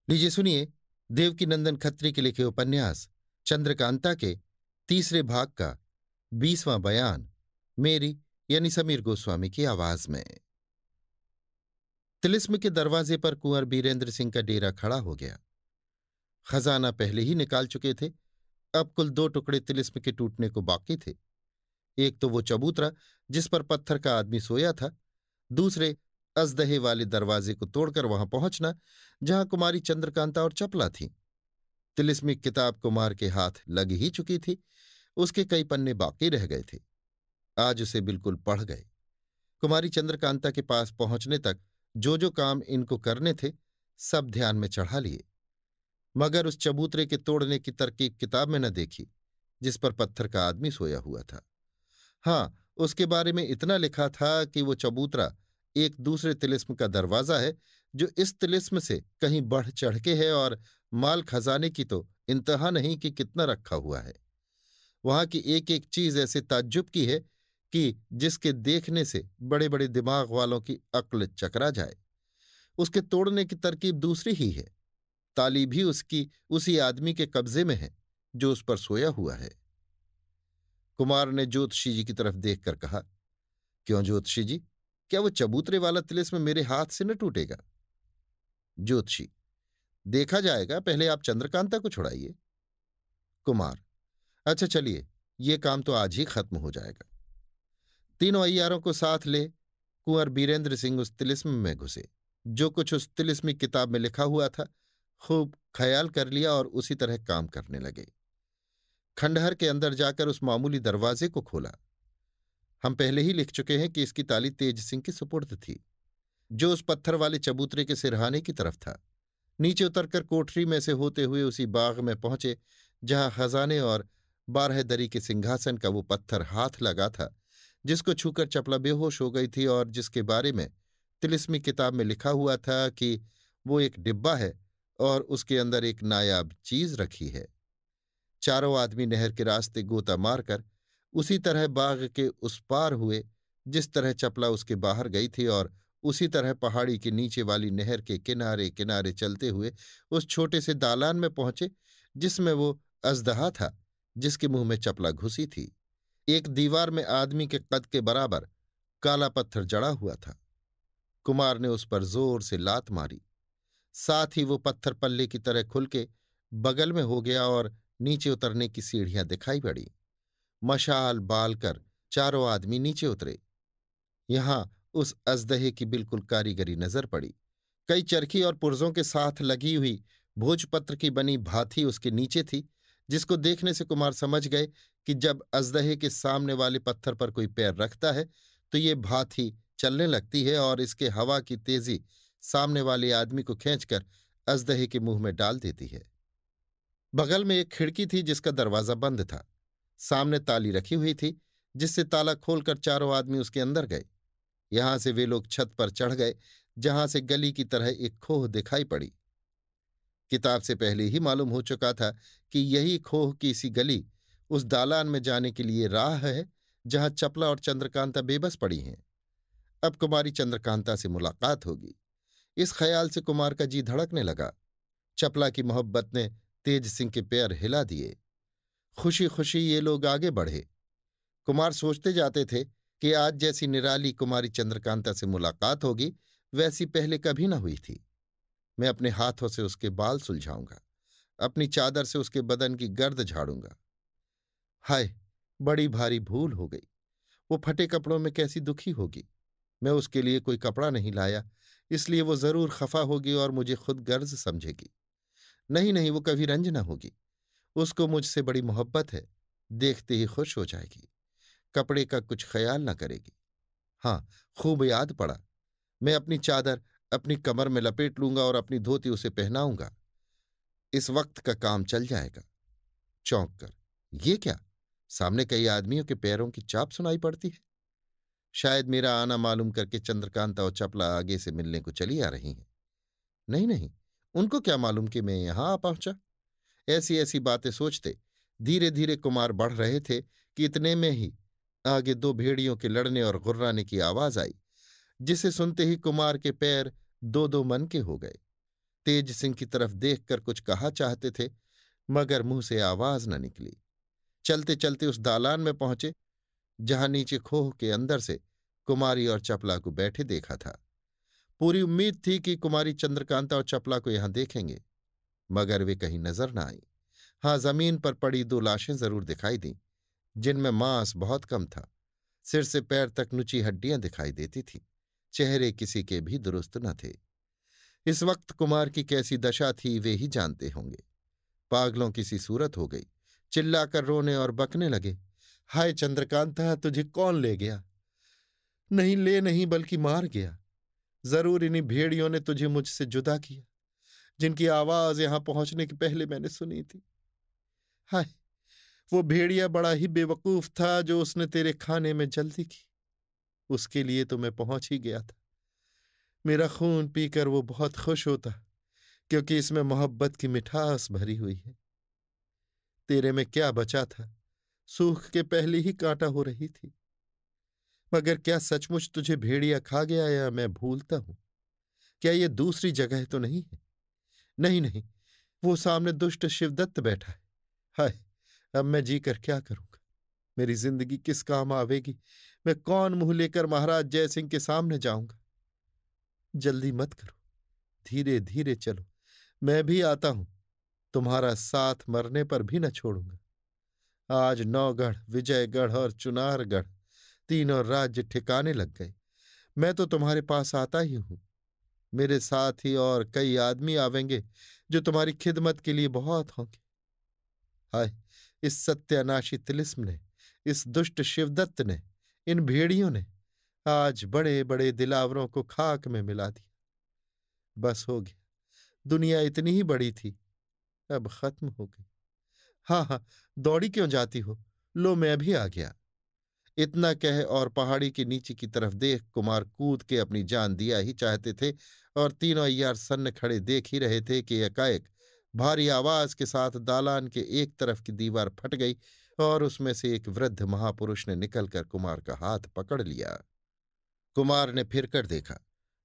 लीजिए सुनिए देवकीनंदन खत्री के लिखे उपन्यास चंद्रकांता के तीसरे भाग का 20वां बयान मेरी यानी समीर गोस्वामी की आवाज में। तिलिस्म के दरवाजे पर कुंवर बीरेंद्र सिंह का डेरा खड़ा हो गया। खजाना पहले ही निकाल चुके थे। अब कुल 2 टुकड़े तिलिस्म के टूटने को बाकी थे। एक तो वो चबूतरा जिस पर पत्थर का आदमी सोया था, दूसरे अजदहे वाले दरवाजे को तोड़कर वहां पहुंचना जहां कुमारी चंद्रकांता और चपला थीं। तिलिस्मिक किताब कुमार के हाथ लग ही चुकी थी। उसके कई पन्ने बाकी रह गए थे। आज उसे बिल्कुल पढ़ गए। कुमारी चंद्रकांता के पास पहुंचने तक जो जो काम इनको करने थे सब ध्यान में चढ़ा लिए, मगर उस चबूतरे के तोड़ने की तरकीब किताब में न देखी जिस पर पत्थर का आदमी सोया हुआ था। हाँ, उसके बारे में इतना लिखा था कि वो चबूतरा एक दूसरे तिलिस्म का दरवाजा है जो इस तिलिस्म से कहीं बढ़ चढ़ के है, और माल खजाने की तो इंतहा नहीं कि कितना रखा हुआ है। वहां की एक एक चीज ऐसे ताज्जुब की है कि जिसके देखने से बड़े बड़े दिमाग वालों की अक्ल चकरा जाए। उसके तोड़ने की तरकीब दूसरी ही है। ताली भी उसकी उसी आदमी के कब्जे में है जो उस पर सोया हुआ है। कुमार ने ज्योतिषी जी की तरफ देखकर कहा, क्यों ज्योतिषी जी, क्या वो चबूतरे वाला तिलिस्म मेरे हाथ से न टूटेगा? ज्योतिषी, देखा जाएगा, पहले आप चंद्रकांता को छुड़ाइए। कुमार, अच्छा चलिए, ये काम तो आज ही खत्म हो जाएगा। तीनों अय्यारों को साथ ले कुंवर बीरेंद्र सिंह उस तिलिस्म में घुसे। जो कुछ उस तिलिस्मी किताब में लिखा हुआ था खूब ख्याल कर लिया और उसी तरह काम करने लगे। खंडहर के अंदर जाकर उस मामूली दरवाजे को खोला। हम पहले ही लिख चुके हैं कि इसकी ताली तेज सिंह की सुपुर्द थी, जो उस पत्थर वाले चबूतरे के सिरहाने की तरफ था। नीचे उतरकर कोठरी में से होते हुए उसी बाग में पहुंचे जहां खजाने और 12 दरी के सिंहासन का वो पत्थर हाथ लगा था, जिसको छूकर चपला बेहोश हो गई थी और जिसके बारे में तिलिस्मी किताब में लिखा हुआ था कि वो एक डिब्बा है और उसके अंदर एक नायाब चीज रखी है। चारों आदमी नहर के रास्ते गोता मारकर उसी तरह बाग के उस पार हुए जिस तरह चपला उसके बाहर गई थी, और उसी तरह पहाड़ी के नीचे वाली नहर के किनारे किनारे चलते हुए उस छोटे से दालान में पहुंचे जिसमें वो अजदहा था जिसके मुंह में चपला घुसी थी। एक दीवार में आदमी के कद के बराबर काला पत्थर जड़ा हुआ था। कुमार ने उस पर जोर से लात मारी। साथ ही वो पत्थर पल्ले की तरह खुल के बगल में हो गया और नीचे उतरने की सीढ़ियां दिखाई पड़ी। मशाल बाल कर चारों आदमी नीचे उतरे। यहां उस अजदहे की बिल्कुल कारीगरी नजर पड़ी। कई चरखी और पुर्जों के साथ लगी हुई भोजपत्र की बनी भाथी उसके नीचे थी, जिसको देखने से कुमार समझ गए कि जब अजदहे के सामने वाले पत्थर पर कोई पैर रखता है तो ये भाथी चलने लगती है और इसके हवा की तेजी सामने वाले आदमी को खींचकर अजदहे के मुंह में डाल देती है। बगल में एक खिड़की थी जिसका दरवाजा बंद था। सामने ताली रखी हुई थी जिससे ताला खोलकर चारों आदमी उसके अंदर गए। यहां से वे लोग छत पर चढ़ गए जहां से गली की तरह एक खोह दिखाई पड़ी। किताब से पहले ही मालूम हो चुका था कि यही खोह की सी गली उस दालान में जाने के लिए राह है जहां चपला और चंद्रकांता बेबस पड़ी हैं। अब कुमारी चंद्रकांता से मुलाकात होगी, इस ख्याल से कुमार का जी धड़कने लगा। चपला की मोहब्बत ने तेज सिंह के पैर हिला दिए। खुशी खुशी ये लोग आगे बढ़े। कुमार सोचते जाते थे कि आज जैसी निराली कुमारी चंद्रकांता से मुलाकात होगी वैसी पहले कभी न हुई थी। मैं अपने हाथों से उसके बाल सुलझाऊंगा, अपनी चादर से उसके बदन की गर्द झाड़ूंगा। हाय, बड़ी भारी भूल हो गई। वो फटे कपड़ों में कैसी दुखी होगी। मैं उसके लिए कोई कपड़ा नहीं लाया, इसलिए वो जरूर खफा होगी और मुझे खुद गर्ज समझेगी। नहीं नहीं, वो कभी रंज न होगी। उसको मुझसे बड़ी मोहब्बत है, देखते ही खुश हो जाएगी। कपड़े का कुछ ख्याल न करेगी। हाँ, खूब याद पड़ा, मैं अपनी चादर अपनी कमर में लपेट लूंगा और अपनी धोती उसे पहनाऊंगा। इस वक्त का काम चल जाएगा। चौंक कर, ये क्या? सामने कई आदमियों के पैरों की चाप सुनाई पड़ती है। शायद मेरा आना मालूम करके चंद्रकांता और चपला आगे से मिलने को चली आ रही हैं। नहीं नहीं, उनको क्या मालूम कि मैं यहां आ पहुंचा। ऐसी ऐसी बातें सोचते धीरे धीरे कुमार बढ़ रहे थे कि इतने में ही आगे 2 भेड़ियों के लड़ने और गुर्राने की आवाज आई, जिसे सुनते ही कुमार के पैर दो दो मन के हो गए। तेज सिंह की तरफ देखकर कुछ कहा चाहते थे, मगर मुंह से आवाज न निकली। चलते चलते उस दालान में पहुंचे जहां नीचे खोह के अंदर से कुमारी और चपला को बैठे देखा था। पूरी उम्मीद थी कि कुमारी चंद्रकांता और चपला को यहां देखेंगे, मगर वे कहीं नजर न आई। हाँ, जमीन पर पड़ी दो लाशें जरूर दिखाई दीं, जिनमें मांस बहुत कम था। सिर से पैर तक नुची हड्डियां दिखाई देती थीं। चेहरे किसी के भी दुरुस्त न थे। इस वक्त कुमार की कैसी दशा थी वे ही जानते होंगे। पागलों की सी सूरत हो गई। चिल्लाकर रोने और बकने लगे, हाय चंद्रकांता, तुझे कौन ले गया? नहीं, ले नहीं बल्कि मार गया। जरूर इन्हीं भेड़ियों ने तुझे मुझसे जुदा किया, जिनकी आवाज यहां पहुंचने के पहले मैंने सुनी थी। हाय, वो भेड़िया बड़ा ही बेवकूफ था जो उसने तेरे खाने में जल्दी की। उसके लिए तो मैं पहुंच ही गया था। मेरा खून पीकर वो बहुत खुश होता, क्योंकि इसमें मोहब्बत की मिठास भरी हुई है। तेरे में क्या बचा था? सूख के पहले ही कांटा हो रही थी। मगर क्या सचमुच तुझे भेड़िया खा गया, या मैं भूलता हूं? क्या ये दूसरी जगह तो नहीं है? नहीं नहीं, वो सामने दुष्ट शिवदत्त बैठा है। हाय, अब मैं जीकर क्या करूंगा? मेरी जिंदगी किस काम आवेगी? मैं कौन मुंह लेकर महाराज जयसिंह के सामने जाऊंगा? जल्दी मत करो, धीरे धीरे चलो। मैं भी आता हूं, तुम्हारा साथ मरने पर भी न छोड़ूंगा। आज नौगढ़, विजयगढ़ और चुनारगढ़ तीनों राज्य ठिकाने लग गए। मैं तो तुम्हारे पास आता ही हूं। मेरे साथ ही और कई आदमी आवेंगे जो तुम्हारी खिदमत के लिए बहुत होंगे। हाय, इस सत्यानाशी तिलिस्म ने, इस दुष्ट शिवदत्त ने, इन भेड़ियों ने आज बड़े बड़े दिलावरों को खाक में मिला दिया। बस हो गया। दुनिया इतनी ही बड़ी थी, अब खत्म हो गई। हाँ हाँ, दौड़ी क्यों जाती हो? लो, मैं भी आ गया। इतना कह और पहाड़ी के नीचे की तरफ देख कुमार कूद के अपनी जान दिया ही चाहते थे, और तीनों अय्यार सन्न खड़े देख ही रहे थे कि एकाएक भारी आवाज के साथ दालान के एक तरफ की दीवार फट गई और उसमें से एक वृद्ध महापुरुष ने निकलकर कुमार का हाथ पकड़ लिया। कुमार ने फिरकर देखा।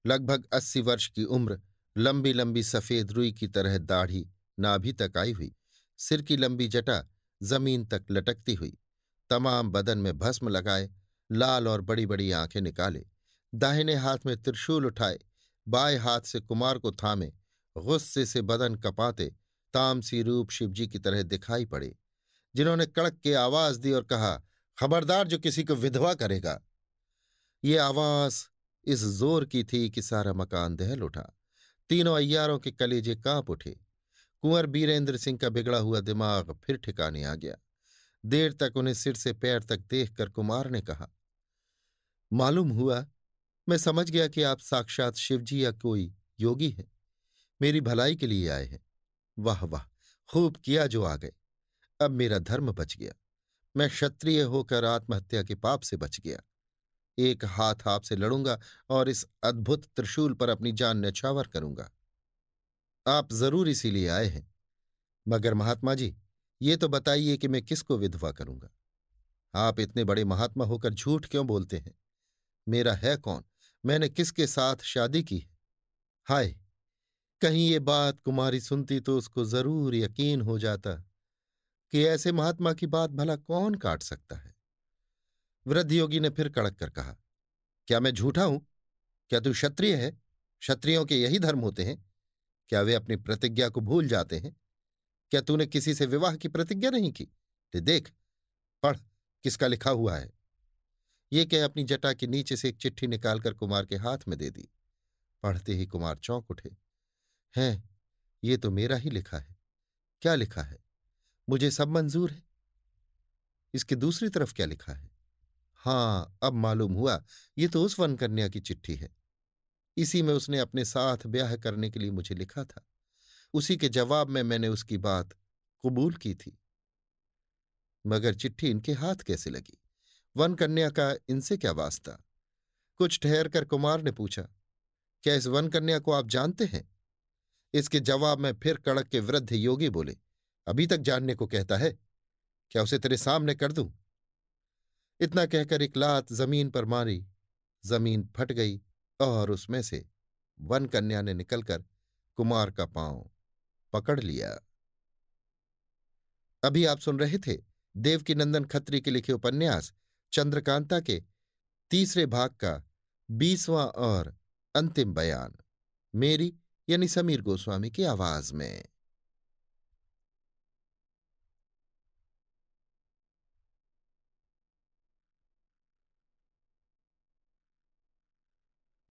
लगभग 80 वर्ष की उम्र, लंबी लंबी सफेद रुई की तरह दाढ़ी नाभि तक आई हुई, सिर की लंबी जटा जमीन तक लटकती हुई, तमाम बदन में भस्म लगाए, लाल और बड़ी बड़ी आंखें निकाले, दाहिने हाथ में त्रिशूल उठाए, बाएं हाथ से कुमार को थामे, गुस्से से बदन कपाते तामसी रूप शिवजी की तरह दिखाई पड़े, जिन्होंने कड़क के आवाज दी और कहा, खबरदार जो किसी को विधवा करेगा। ये आवाज इस जोर की थी कि सारा मकान दहल उठा। तीनों अय्यारों के कलेजे कांप उठे। कुंवर बीरेंद्र सिंह का बिगड़ा हुआ दिमाग फिर ठिकाने आ गया। देर तक उन्हें सिर से पैर तक देखकर कुमार ने कहा, मालूम हुआ, मैं समझ गया कि आप साक्षात शिवजी या कोई योगी हैं, मेरी भलाई के लिए आए हैं। वाह वाह, खूब किया जो आ गए। अब मेरा धर्म बच गया। मैं क्षत्रिय होकर आत्महत्या के पाप से बच गया। एक हाथ आपसे लड़ूंगा और इस अद्भुत त्रिशूल पर अपनी जान न्यौछावर करूंगा। आप जरूर इसीलिए आए हैं, मगर महात्मा जी, ये तो बताइए कि मैं किसको विधवा करूंगा? आप इतने बड़े महात्मा होकर झूठ क्यों बोलते हैं? मेरा है कौन? मैंने किसके साथ शादी की है? हाय, कहीं ये बात कुमारी सुनती तो उसको जरूर यकीन हो जाता कि ऐसे महात्मा की बात भला कौन काट सकता है। वृद्ध योगी ने फिर कड़क कर कहा, क्या मैं झूठा हूं? क्या तू क्षत्रिय है? क्षत्रियों के यही धर्म होते हैं। क्या वे अपनी प्रतिज्ञा को भूल जाते हैं? क्या तूने किसी से विवाह की प्रतिज्ञा नहीं की? ते देख, पढ़, किसका लिखा हुआ है। ये कह अपनी जटा के नीचे से एक चिट्ठी निकालकर कुमार के हाथ में दे दी। पढ़ते ही कुमार चौंक उठे। हैं, ये तो मेरा ही लिखा है। क्या लिखा है? मुझे सब मंजूर है। इसके दूसरी तरफ क्या लिखा है? हाँ, अब मालूम हुआ, ये तो उस वन कन्या की चिट्ठी है। इसी में उसने अपने साथ ब्याह करने के लिए मुझे लिखा था। उसी के जवाब में मैंने उसकी बात कबूल की थी। मगर चिट्ठी इनके हाथ कैसे लगी? वन कन्या का इनसे क्या वास्ता? कुछ ठहर कर कुमार ने पूछा, क्या इस वन कन्या को आप जानते हैं? इसके जवाब में फिर कड़क के वृद्ध योगी बोले, अभी तक जानने को कहता है? क्या उसे तेरे सामने कर दूं? इतना कहकर एक लात जमीन पर मारी, जमीन फट गई और उसमें से वन कन्या ने निकलकर कुमार का पांव पकड़ लिया। अभी आप सुन रहे थे देवकीनंदन खत्री के लिखे उपन्यास चंद्रकांता के तीसरे भाग का 20वां और अंतिम बयान, मेरी यानी समीर गोस्वामी की आवाज में।